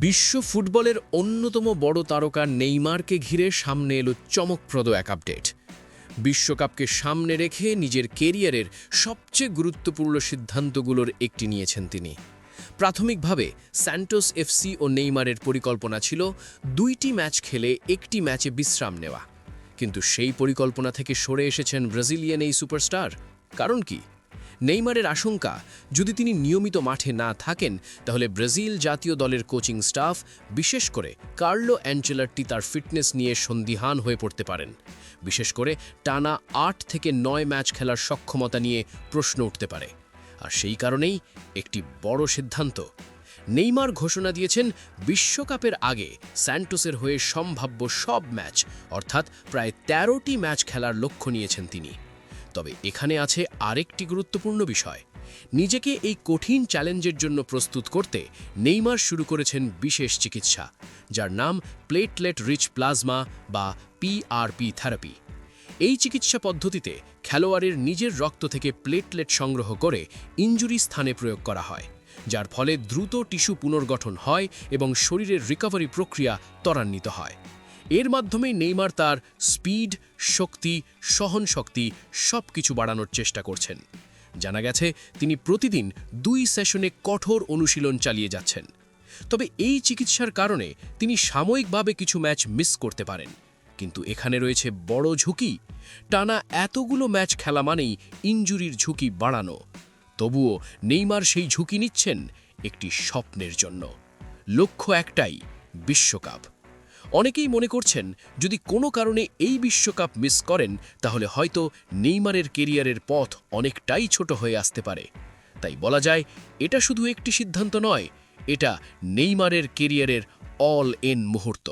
বিশ্ব ফুটবলের অন্যতম বড় তারকা নেইমারকে ঘিরে সামনে এলো চমকপ্রদ এক আপডেট। বিশ্বকাপকে সামনে রেখে নিজের কেরিয়ারের সবচেয়ে গুরুত্বপূর্ণ সিদ্ধান্তগুলোর একটি নিয়েছেন তিনি। প্রাথমিকভাবে স্যান্টোস এফসি ও নেইমারের পরিকল্পনা ছিল 2টি ম্যাচ খেলে একটি ম্যাচে বিশ্রাম নেওয়া, কিন্তু সেই পরিকল্পনা থেকে সরে এসেছেন ব্রাজিলিয়ান এই সুপারস্টার। কারণ কি? নেইমারের আশঙ্কা, যদি তিনি নিয়মিত মাঠে না থাকেন তাহলে ব্রাজিল জাতীয় দলের কোচিং স্টাফ, বিশেষ করে কার্লো অ্যানচেলত্তি তার ফিটনেস নিয়ে সন্দিহান হয়ে পড়তে পারেন। বিশেষ করে টানা 8 থেকে 9 ম্যাচ খেলার সক্ষমতা নিয়ে প্রশ্ন উঠতে পারে। আর সেই কারণেই একটি বড় সিদ্ধান্ত। নেইমার ঘোষণা দিয়েছেন বিশ্বকাপের আগে স্যান্টোসের হয়ে সম্ভাব্য সব ম্যাচ, অর্থাৎ প্রায় 13টি ম্যাচ খেলার লক্ষ্য নিয়েছেন তিনি। তবে এখানে আছে আরেকটি গুরুত্বপূর্ণ বিষয়। নিজেকে এই কঠিন চ্যালেঞ্জের জন্য প্রস্তুত করতে নেইমার শুরু করেছেন বিশেষ চিকিৎসা, যার নাম প্লেটলেট রিচ প্লাজমা বা পিআরপি থেরাপি। এই চিকিৎসা পদ্ধতিতে খেলোয়াড়ের নিজের রক্ত থেকে প্লেটলেট সংগ্রহ করে ইনজুরি স্থানে প্রয়োগ করা হয়, যার ফলে দ্রুত টিস্যু পুনর্গঠন হয় এবং শরীরের রিকভারি প্রক্রিয়া ত্বরান্বিত হয়। এর মাধ্যমেই নেইমার তার স্পিড, শক্তি, সহনশক্তি সবকিছু বাড়ানোর চেষ্টা করছেন। জানা গেছে তিনি প্রতিদিন 2 সেশনে কঠোর অনুশীলন চালিয়ে যাচ্ছেন। তবে এই চিকিৎসার কারণে তিনি সাময়িকভাবে কিছু ম্যাচ মিস করতে পারেন, কিন্তু এখানে রয়েছে বড় ঝুঁকি। টানা এতগুলো ম্যাচ খেলা মানেই ইনজুরির ঝুঁকি বাড়ানো। তবুও নেইমার সেই ঝুঁকি নিচ্ছেন একটি স্বপ্নের জন্য। লক্ষ্য একটাই, বিশ্বকাপ। অনেকেই মনে করছেন যদি কোনো কারণে এই বিশ্বকাপ মিস করেন তাহলে হয়তো নেইমারের কেরিয়ারের পথ অনেকটাই ছোট হয়ে আসতে পারে। তাই বলা যায়, এটা শুধু একটি সিদ্ধান্ত নয়, এটা নেইমারের কেরিয়ারের অল ইন মুহূর্ত।